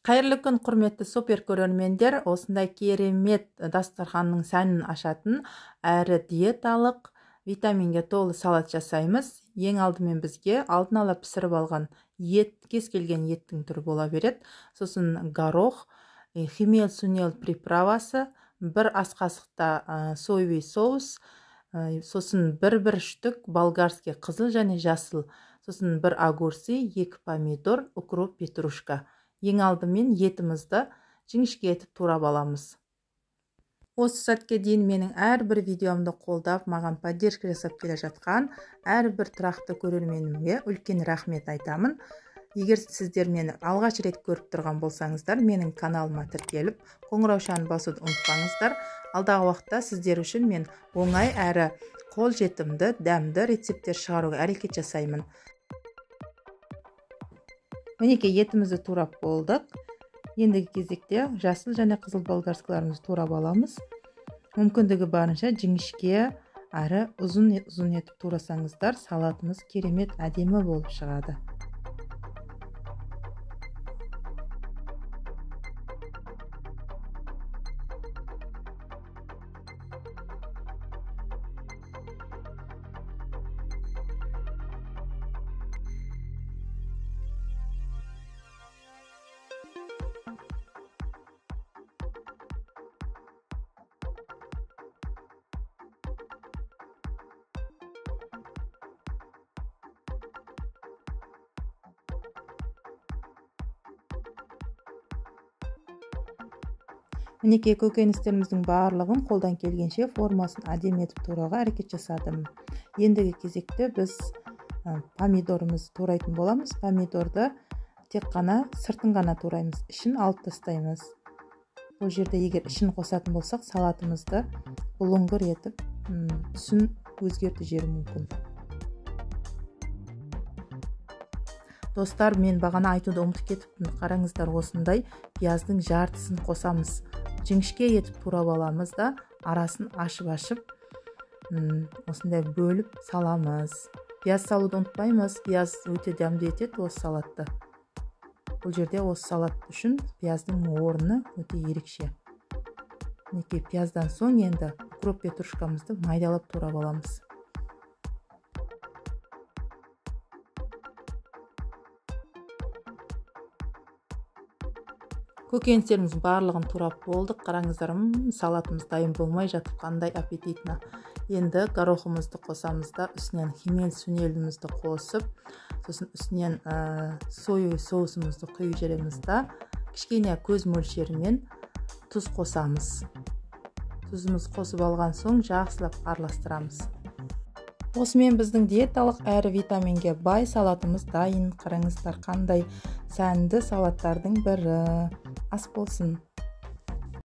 Қайырлы күн, құрметті супер көрермендер. Осындай керемет дастарханның сәнін ашатын әрі диеталық, витаминге толы салат жасаймыз. Ең алдымен бізге алдын ала пісіріп алған ет, кез келген еттің түрі бола береді. Сосын горох, хмель сунель приправасы, бір ас қасықта соевый соус, сосын бір штук болгарский қызыл және жасыл, сосын бір огурцы, 2 помидор, укроп, петрушка. Ең алдымен етімізді жіңішке етіп турап аламыз. Осы сәтке дейін менің әрбір видеомды қолдап, маған поддержка жасап келе жатқан әрбір тұрақты көрерменімге үлкен рахмет айтамын. Егер сіздер мені алғаш рет көріп тұрған болсаңыздар, менің каналыма тіркеліп, қоңыраушаны басуды ұмытпаңыздар. Алдағы уақытта сіздер үшін мен оңай әрі қолжетімді, дәмді рецепттер шығаруға әрекет жасаймын. Мінеке, етімізді турап болдық. Ендігі кезекте жасыл және қызыл болгарскілерімізді турап аламыз. Мүмкіндігі барынша жіңішке әрі ұзын етіп турасаңыздар, салатымыз керемет әдемі болып шығады. Мінеке, көкөністеріміздің барлығын қолдан келгенше формасын әдемі етіп турауға әрекет жасадым. Ендігі кезекте біз помидорымызды турайтын боламыз. Помидорды тек қана сыртын ғана тураймыз, ішін алып тастаймыз. Бұл жерде егер ішін қосатын болсақ, салатымызды бұлыңғыр етіп, түсін өзгерті жері мүмкін. Достар, мен бағана айтуды ұмытып кетіппін. Қараңыздар, осындай пияздың жартысын қосамыз. Жіңішке етіп турап аламыз да, арасын ашып-ашып, осындай бөліп саламыз. Пияз салуды ұмытпаймыз. Пияз өте дәмді етеді осы салатты. Бұл жерде осы салат үшін пияздың орны өте ерекше. Мінеке, пияздан соң енді укроп, петрушкамызды майдалап турап аламыз. Көкөністеріміздің барлығын турап болдық. Қараңыздар, салатымыз дайын болмай жатып, қандай аппетитна. Енді горохымызды қосамыз да, үстінен хмель сунелімізді қосып, сосын үстінен соевый соусымызды құйып жібереміз да, кішкене көз мөлшерімен тұз қосамыз. Тұзымыз қосып алған соң жақсылап араластырамыз. Осымен біздің диеталық әрі витаминге бай салатымыз дайын. Қараңыздар, қандай сәнді салаттардың бірі. Ас болсын.